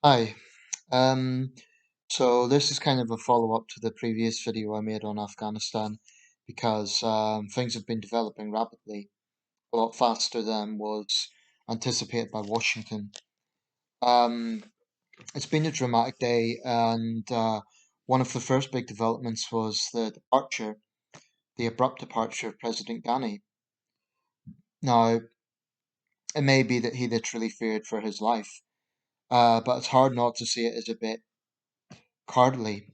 Hi. Um, so this is kind of a follow-up to the previous video I made on Afghanistan because things have been developing rapidly, a lot faster than was anticipated by Washington. Um, it's been a dramatic day, and one of the first big developments was the abrupt departure of President Ghani. Now, it may be that he literally feared for his life, but it's hard not to see it as a bit cowardly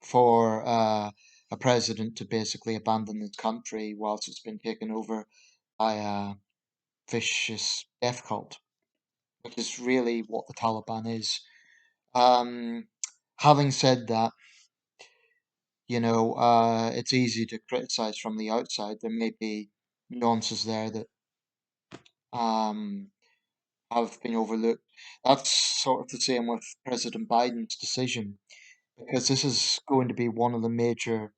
for a president to basically abandon his country whilst it's been taken over by a vicious death cult, which is really what the Taliban is. Um, Having said that, it's easy to criticize from the outside. There may be nuances there that um, have been overlooked. That's sort of the same with President Biden's decision, because this is going to be one of the major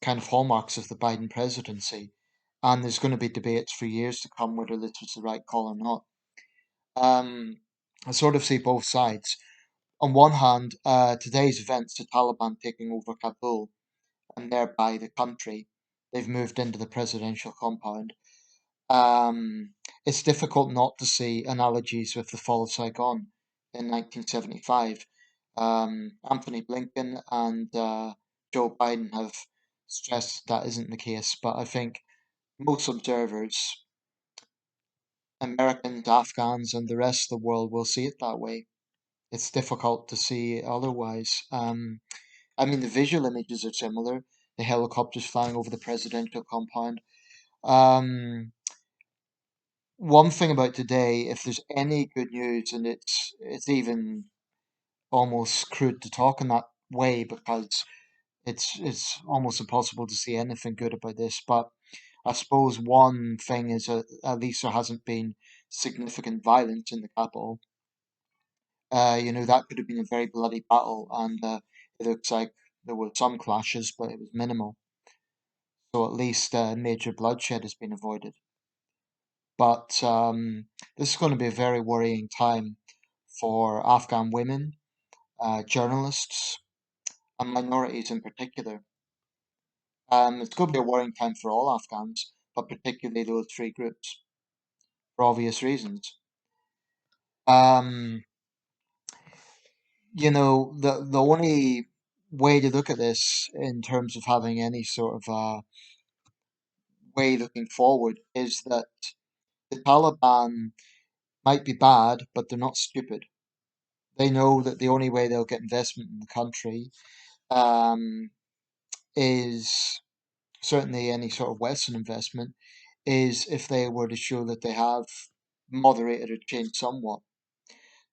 kind of hallmarks of the Biden presidency. And there's going to be debates for years to come whether this was the right call or not. Um, I sort of see both sides. On one hand, today's events, the Taliban taking over Kabul and thereby the country, they've moved into the presidential compound. It's difficult not to see analogies with the Fall of Saigon in 1975. Anthony Blinken and Joe Biden have stressed that isn't the case, but I think most observers, Americans, Afghans, and the rest of the world will see it that way. It's difficult to see otherwise. I mean, the visual images are similar. The helicopters flying over the presidential compound. Um, One thing about today, if there's any good news, and it's even almost crude to talk in that way because it's almost impossible to see anything good about this. But I suppose one thing is at least there hasn't been significant violence in the capital. That could have been a very bloody battle, and it looks like there were some clashes, but it was minimal. So at least major bloodshed has been avoided. But this is going to be a very worrying time for Afghan women, journalists, and minorities in particular. It's going to be a worrying time for all Afghans, but particularly those three groups for obvious reasons. Um, the only way to look at this in terms of having any sort of way looking forward is that the Taliban might be bad, but they're not stupid. They know that the only way they'll get investment in the country um, is certainly any sort of Western investment is if they were to show that they have moderated or changed somewhat.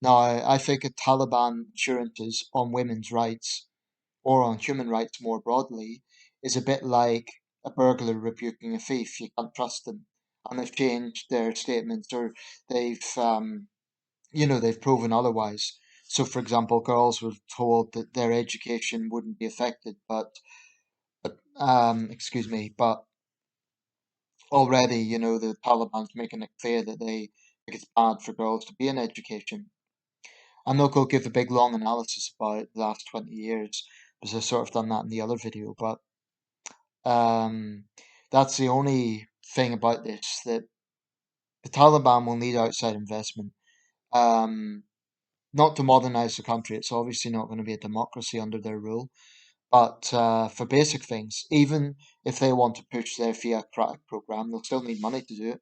Now, I think a Taliban assurances on women's rights or on human rights more broadly is a bit like a burglar rebuking a thief. You can't trust them, and they've changed their statements or they've proven otherwise. So, for example, girls were told that their education wouldn't be affected, but already, the Taliban's making it clear that they think it's bad for girls to be in education. I'm not going to give a big long analysis about the last 20 years because I've sort of done that in the other video, but um, that's the only thing about this that the Taliban will need outside investment. Um, Not to modernize the country, it's obviously not going to be a democracy under their rule, but for basic things, even if they want to push their theocratic program, they'll still need money to do it.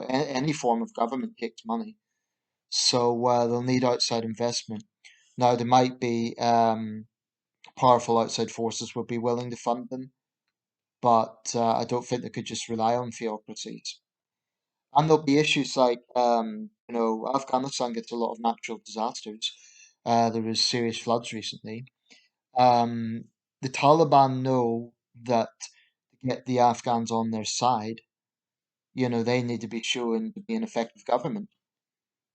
Any form of government takes money. So they'll need outside investment. Now, there might be powerful outside forces would be willing to fund them, but I don't think they could just rely on theocracies. And there'll be issues like, Afghanistan gets a lot of natural disasters. There was serious floods recently. Um, the Taliban know that to get the Afghans on their side, they need to be shown to be an effective government.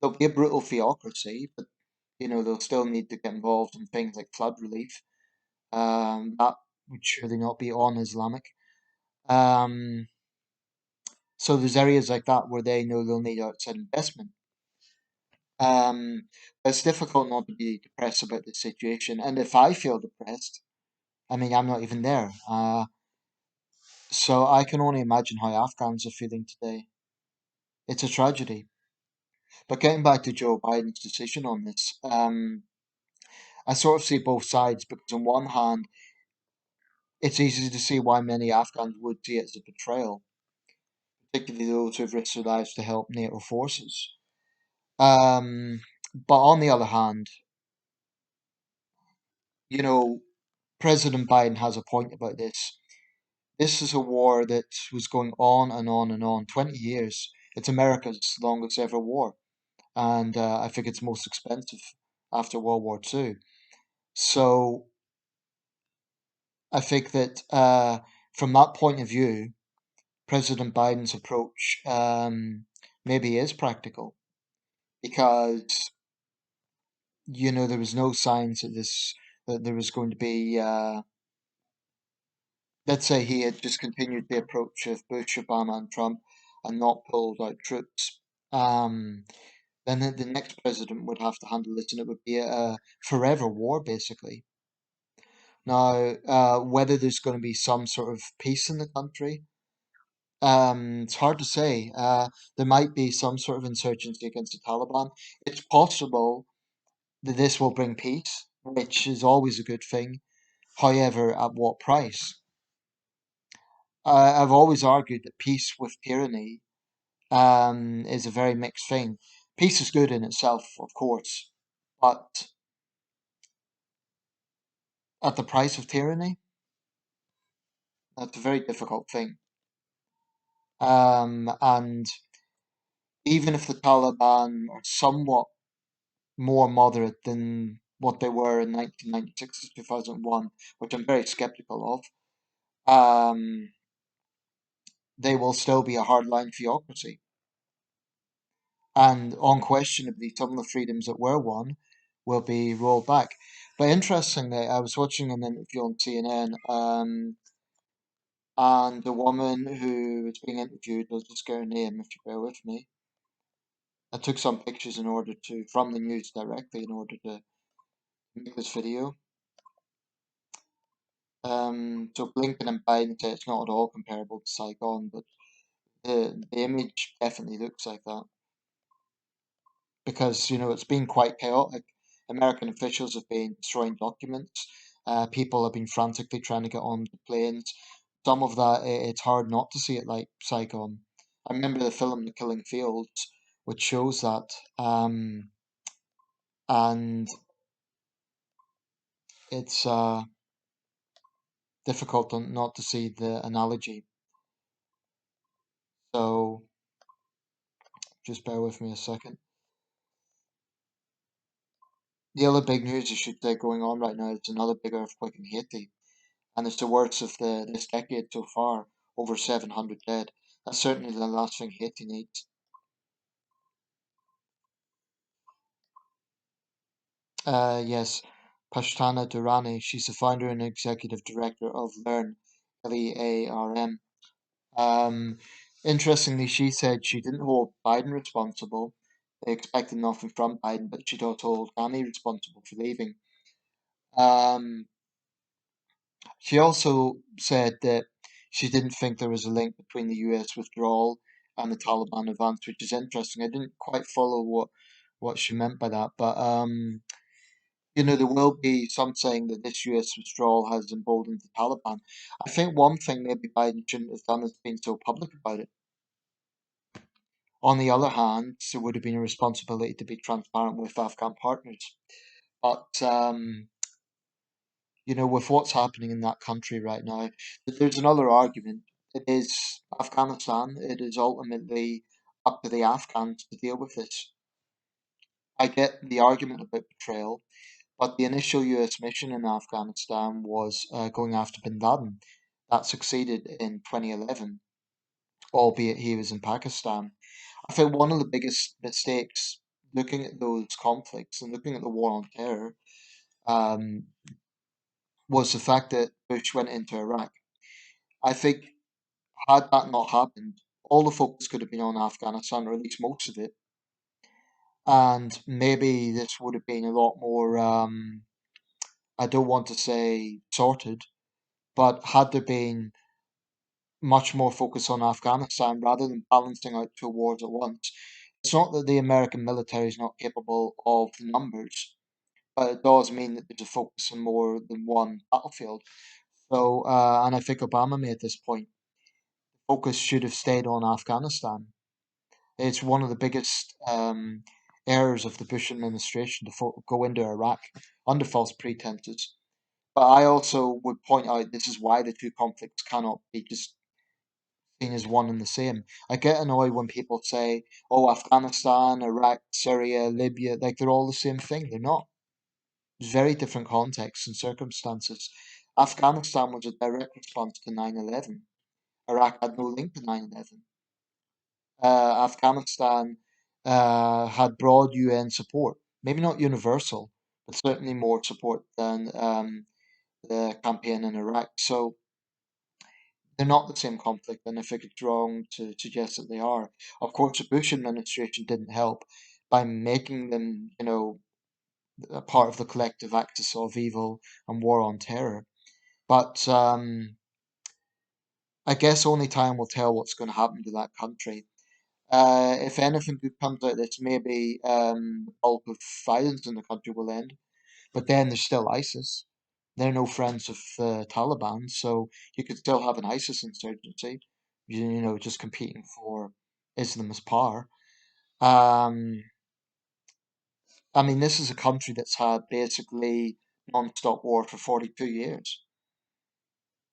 There'll be a brutal theocracy, but they'll still need to get involved in things like flood relief. That would surely not be un-Islamic. Um, so there's areas like that where they know they'll need outside investment. Um, it's difficult not to be depressed about the situation. And if I feel depressed, I mean, I'm not even there. So I can only imagine how Afghans are feeling today. It's a tragedy. But getting back to Joe Biden's decision on this, I sort of see both sides because on one hand, it's easy to see why many Afghans would see it as a betrayal, particularly those who've risked their lives to help NATO forces. But on the other hand, you know, President Biden has a point about this. This is a war that was going on and on and on, 20 years. It's America's longest ever war, and I think it's most expensive after World War II. So I think that from that point of view, President Biden's approach maybe is practical because there was no signs that there was going to be. Let's say he had just continued the approach of Bush, Obama, and Trump, and not pulled out troops. Um, then the next president would have to handle this, and it would be a forever war, basically. Now, whether there's going to be some sort of peace in the country, it's hard to say. There might be some sort of insurgency against the Taliban. It's possible that this will bring peace, which is always a good thing. However, at what price? I've always argued that peace with tyranny is a very mixed thing. Peace is good in itself, of course, but at the price of tyranny, that's a very difficult thing. And even if the Taliban are somewhat more moderate than what they were in 1996 to 2001, which I'm very skeptical of, they will still be a hardline theocracy. And unquestionably, some of the freedoms that were won will be rolled back. But interestingly, I was watching an interview on CNN, and the woman who was being interviewed, I'll just get her name if you bear with me. I took some pictures in order to, from the news directly, in order to make this video. So Blinken and Biden say it's not at all comparable to Saigon, but the image definitely looks like that because it's been quite chaotic. American officials have been destroying documents. People have been frantically trying to get on the planes. Some of that it's hard not to see it like Saigon. I remember the film The Killing Fields, which shows that, and it's difficult not to see the analogy. So just bear with me a second. The other big news you should say going on right now is another big earthquake in Haiti, and it's the worst of this decade so far. Over 700 dead. That's certainly the last thing Haiti needs. Yes, Pashtana Durrani. She's the founder and executive director of Learn, LEARM. Um, Interestingly, she said she didn't hold Biden responsible. They expected nothing from Biden, but she does hold Ghani responsible for leaving. Um, She also said that she didn't think there was a link between the US withdrawal and the Taliban advance, which is interesting. I didn't quite follow what she meant by that, but there will be some saying that this US withdrawal has emboldened the Taliban. I think one thing maybe Biden shouldn't have done is been so public about it. On the other hand, there would have been a responsibility to be transparent with Afghan partners. But with what's happening in that country right now, there's another argument. It is Afghanistan. It is ultimately up to the Afghans to deal with this. I get the argument about betrayal, but the initial US mission in Afghanistan was going after bin Laden. That succeeded in 2011, albeit he was in Pakistan. I think one of the biggest mistakes looking at those conflicts and looking at the war on terror um, was the fact that Bush went into Iraq. I think had that not happened, all the focus could have been on Afghanistan, or at least most of it. And maybe this would have been a lot more, I don't want to say sorted, but had there been much more focus on Afghanistan rather than balancing out two wars at once. It's not that the American military is not capable of the numbers, but it does mean that there's a focus on more than one battlefield. So, and I think Obama made this point. Focus should have stayed on Afghanistan. It's one of the biggest errors of the Bush administration to go into Iraq under false pretenses. But I also would point out this is why the two conflicts cannot be just seen as one and the same. I get annoyed when people say, oh, Afghanistan, Iraq, Syria, Libya, like they're all the same thing. They're not. There's very different contexts and circumstances. Afghanistan was a direct response to 9/11. Iraq had no link to 9/11. Afghanistan had broad UN support, maybe not universal, but certainly more support than the campaign in Iraq. So they're not the same conflict, and I think it's wrong to suggest that they are. Of course, the Bush administration didn't help by making them, a part of the collective axis of evil and war on terror. But I guess only time will tell what's going to happen to that country. If anything good comes out of this, maybe the bulk of violence in the country will end. But then there's still ISIS. They're no friends of the Taliban, so you could still have an ISIS insurgency, just competing for Islamist power. Um, I mean, this is a country that's had basically non-stop war for 42 years.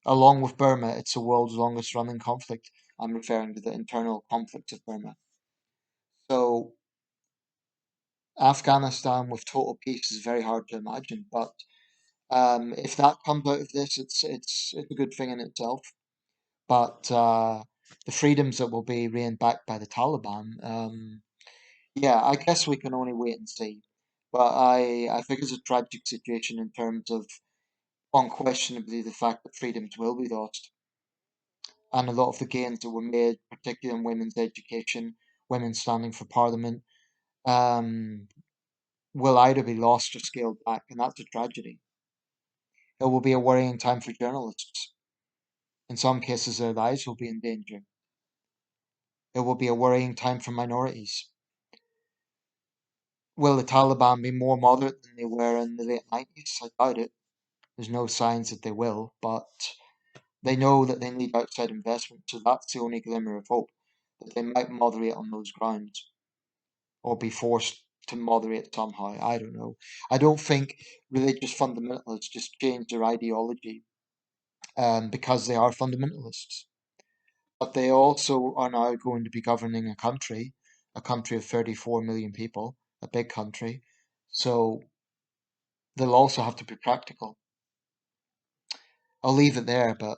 Along with Burma, it's the world's longest running conflict. I'm referring to the internal conflict of Burma. So Afghanistan with total peace is very hard to imagine, but if that comes out of this, it's a good thing in itself. But the freedoms that will be reigned back by the Taliban, yeah, I guess we can only wait and see. But I think it's a tragic situation in terms of unquestionably the fact that freedoms will be lost, and a lot of the gains that were made, particularly in women's education, women standing for parliament, um, will either be lost or scaled back, and that's a tragedy. It will be a worrying time for journalists. In some cases, their lives will be in danger. It will be a worrying time for minorities. Will the Taliban be more moderate than they were in the late 90s? I doubt it. There's no signs that they will, but they know that they need outside investment, so that's the only glimmer of hope, that they might moderate on those grounds, or be forced to moderate somehow. I don't know. I don't think religious fundamentalists just change their ideology because they are fundamentalists. But they also are now going to be governing a country of 34 million people, a big country. So they'll also have to be practical. I'll leave it there, but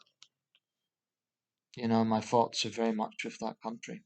my thoughts are very much with that country.